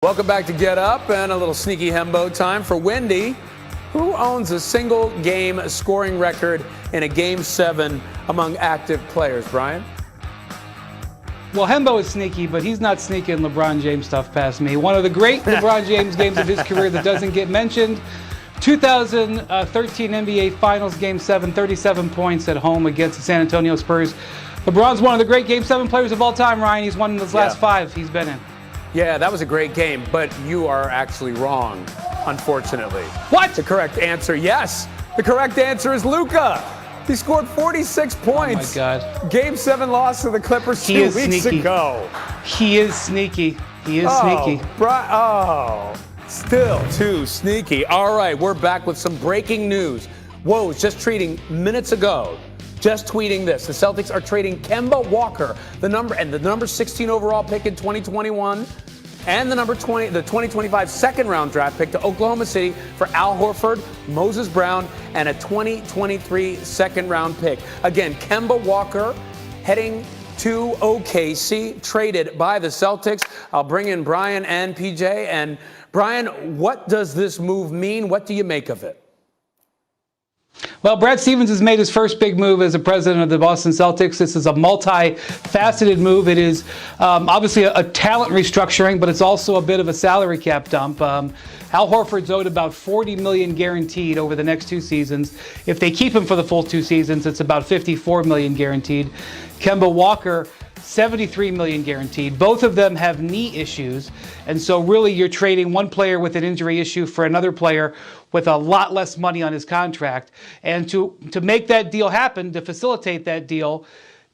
Welcome back to Get Up and a little sneaky hembo time for Wendy, who owns a single game scoring record in a Game 7 among active players. Brian? Well, Hembo is sneaky, but he's not sneaking LeBron James stuff past me. One of the great LeBron James games of his career that doesn't get mentioned. 2013 NBA Finals Game 7, 37 points at home against the San Antonio Spurs. LeBron's one of the great Game 7 players of all time, Ryan. He's won his last 5 he's been in. Yeah, that was a great game, but you are actually wrong, unfortunately. What? The correct answer, yes. The correct answer is Luka. He scored 46 points. Oh, my God. Game 7 loss to the Clippers 2 weeks ago. He is sneaky. He is sneaky. Still too sneaky. All right, we're back with some breaking news. Woj just tweeting this. The Celtics are trading Kemba Walker, the number 16 overall pick in 2021, and the 2025 second round draft pick to Oklahoma City for Al Horford, Moses Brown, and a 2023 second round pick. Again, Kemba Walker heading to OKC, traded by the Celtics. I'll bring in Brian and PJ. And Brian, what does this move mean? What do you make of it? Well, Brad Stevens has made his first big move as the president of the Boston Celtics. This is a multi-faceted move. It is obviously a talent restructuring, but it's also a bit of a salary cap dump. Al Horford's owed about $40 million guaranteed over the next 2 seasons. If they keep him for the full 2 seasons, it's about $54 million guaranteed. Kemba Walker, $73 million guaranteed. Both of them have knee issues, and so really you're trading one player with an injury issue for another player with a lot less money on his contract. And to make that deal happen, to facilitate that deal,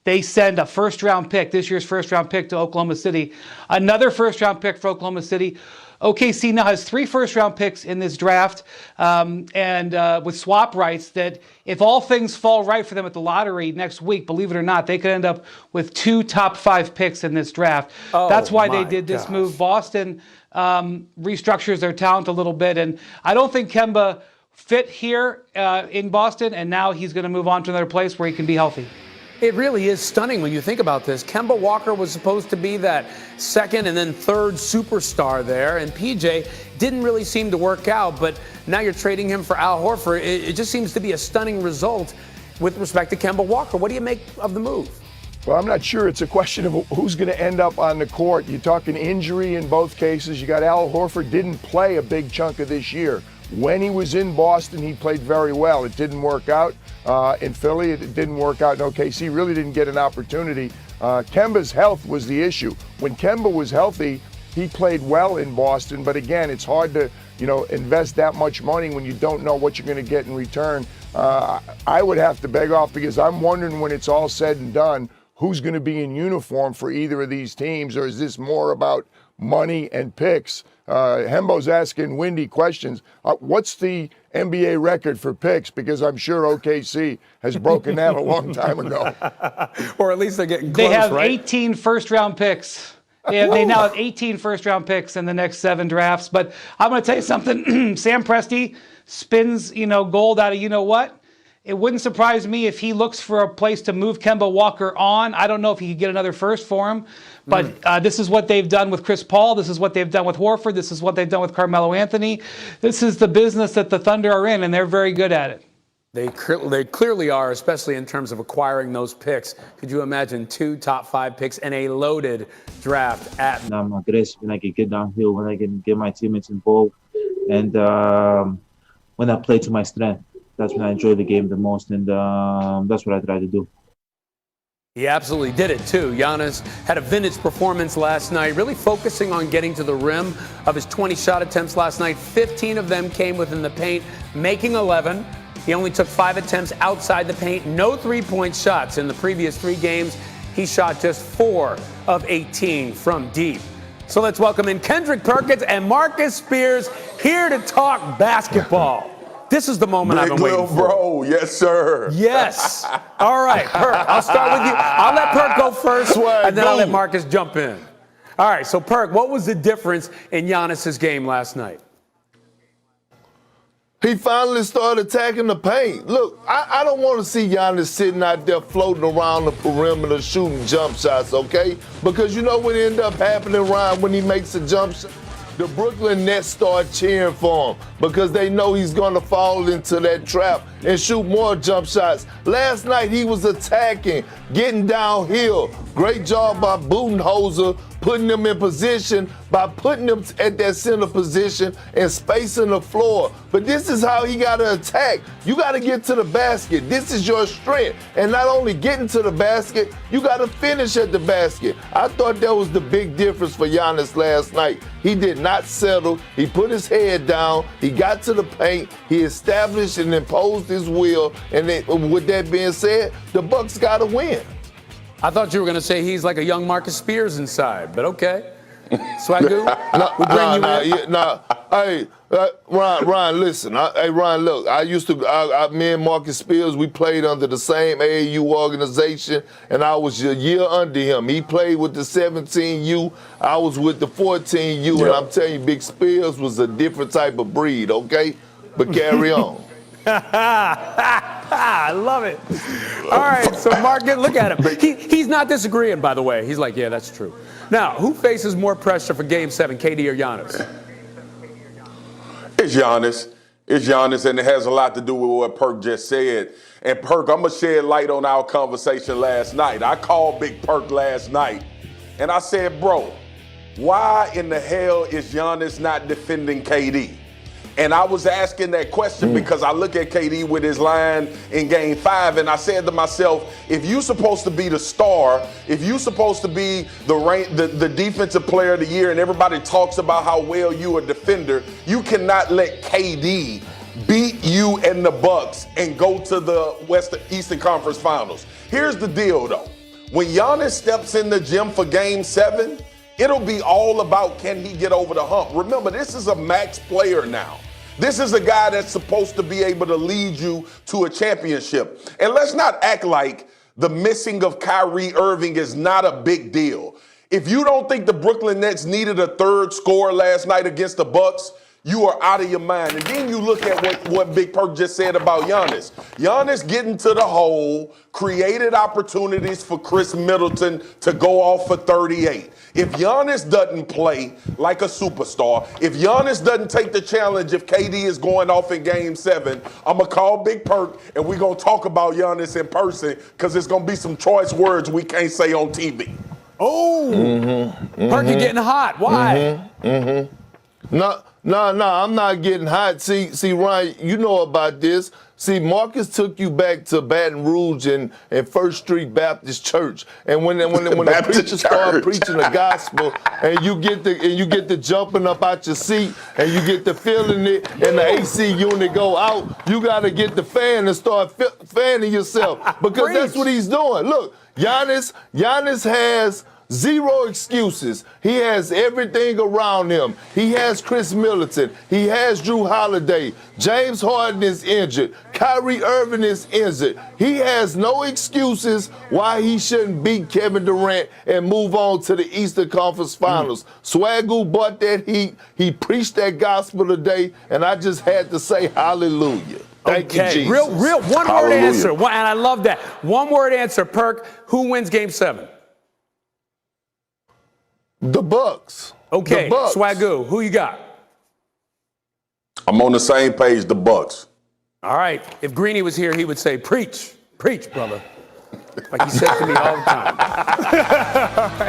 they send a first-round pick, this year's first-round pick, to Oklahoma City. Another first-round pick for Oklahoma City. OKC now has 3 first-round picks in this draft, and with swap rights, that if all things fall right for them at the lottery next week, believe it or not, they could end up with 2 top 5 picks in this draft. That's why they did this move. Boston restructures their talent a little bit, and I don't think Kemba fit here in Boston, and now he's going to move on to another place where he can be healthy. It really is stunning when you think about this. Kemba Walker was supposed to be that second and then third superstar there, and PJ didn't really seem to work out, but now you're trading him for Al Horford. It just seems to be a stunning result with respect to Kemba Walker. What do you make of the move? Well, I'm not sure. It's a question of who's going to end up on the court. You're talking injury in both cases. You got Al Horford didn't play a big chunk of this year. When he was in Boston, he played very well. It didn't work out in Philly. It didn't work out in OKC. Really didn't get an opportunity. Kemba's health was the issue. When Kemba was healthy, he played well in Boston. But again, it's hard to, invest that much money when you don't know what you're going to get in return. I would have to beg off because I'm wondering when it's all said and done, who's going to be in uniform for either of these teams, or is this more about money and picks? Hembo's asking Wendy questions. What's the NBA record for picks? Because I'm sure OKC has broken that a long time ago. Or at least they're getting close, They have right? 18 first-round picks. They now have 18 first-round picks in the next 7 drafts. But I'm going to tell you something. Sam Presti spins, gold out of you-know-what. It wouldn't surprise me if he looks for a place to move Kemba Walker on. I don't know if he could get another first for him, but this is what they've done with Chris Paul. This is what they've done with Horford. This is what they've done with Carmelo Anthony. This is the business that the Thunder are in, and they're very good at it. They clearly are, especially in terms of acquiring those picks. Could you imagine 2 top 5 picks and a loaded draft at? I'm aggressive when I can get downhill, when I can get my teammates involved, and when I play to my strength. That's when I enjoy the game the most, and that's what I try to do. He absolutely did it, too. Giannis had a vintage performance last night, really focusing on getting to the rim. Of his 20 shot attempts last night, 15 of them came within the paint, making 11. He only took 5 attempts outside the paint, no 3-point shots. In the previous 3 games, he shot just 4 of 18 from deep. So let's welcome in Kendrick Perkins and Marcus Spears here to talk basketball. This is the moment I've been waiting for. Bro, yes, sir. Yes. All right, Perk, I'll start with you. I'll let Perk go first, and then I'll let Marcus jump in. All right, so Perk, what was the difference in Giannis's game last night? He finally started attacking the paint. Look, I don't want to see Giannis sitting out there floating around the perimeter shooting jump shots, okay? Because you know what ended up happening, Ryan, when he makes a jump shot? the Brooklyn Nets start cheering for him because they know he's going to fall into that trap and shoot more jump shots. Last night he was attacking, getting downhill. Great job by Windhorst putting them in position by putting them at that center position and spacing the floor. But this is how he got to attack. You got to get to the basket. This is your strength. And not only getting to the basket, you got to finish at the basket. I thought that was the big difference for Giannis last night. He did not settle. He put his head down. He got to the paint. He established and imposed his will. And then, with that being said, the Bucks got to win. I thought you were going to say he's like a young Marcus Spears inside, but okay. Swagoo, we'll bring you in. Hey, Ryan, listen. Hey, Ryan, look. I used to, me and Marcus Spears, we played under the same AAU organization, and I was a year under him. He played with the 17U. I was with the 14U, and I'm telling you, Big Spears was a different type of breed, okay? But carry on. I love it. All right, so Marcus, look at him. He's not disagreeing, by the way. He's like, yeah, that's true. Now, who faces more pressure for Game 7, KD or Giannis? It's Giannis. It's Giannis, and it has a lot to do with what Perk just said. And Perk, I'm going to shed light on our conversation last night. I called Big Perk last night, and I said, bro, why in the hell is Giannis not defending KD? And I was asking that question because I look at KD with his line in Game 5, and I said to myself, if you're supposed to be the star, if you're supposed to be the defensive player of the year, and everybody talks about how well you're a defender, you cannot let KD beat you and the Bucks and go to the Eastern Conference Finals. Here's the deal, though. When Giannis steps in the gym for Game 7, it'll be all about can he get over the hump. Remember, this is a max player now. This is a guy that's supposed to be able to lead you to a championship. And let's not act like the missing of Kyrie Irving is not a big deal. If you don't think the Brooklyn Nets needed a third scorer last night against the Bucks, you are out of your mind. And then you look at what Big Perk just said about Giannis. Giannis getting to the hole, created opportunities for Chris Middleton to go off for 38. If Giannis doesn't play like a superstar, if Giannis doesn't take the challenge if KD is going off in Game 7, I'm going to call Big Perk and we're going to talk about Giannis in person because there's going to be some choice words we can't say on TV. Oh, Perk, you're getting hot. Why? No, I'm not getting hot. See, Ryan, you know about this. See, Marcus took you back to Baton Rouge and First Street Baptist Church, and when the preacher started preaching the gospel, and you get the jumping up out your seat, and you get the feeling it, and the AC unit go out, you got to get the fan and start fanning yourself because that's what he's doing. Look, Giannis has zero excuses. He has everything around him. He has Chris Middleton. He has Drew Holiday. James Harden is injured. Kyrie Irving is injured. He has no excuses why he shouldn't beat Kevin Durant and move on to the Eastern Conference Finals. Swagoo bought that heat. He preached that gospel today, and I just had to say hallelujah. Thank you, Jesus. Real one-word answer. And I love that. One-word answer, Perk. Who wins Game 7? The Bucks. Okay, the Bucks. Swagoo, who you got? I'm on the same page, the Bucks. All right. If Greeny was here, he would say, preach, brother. Like he says to me all the time.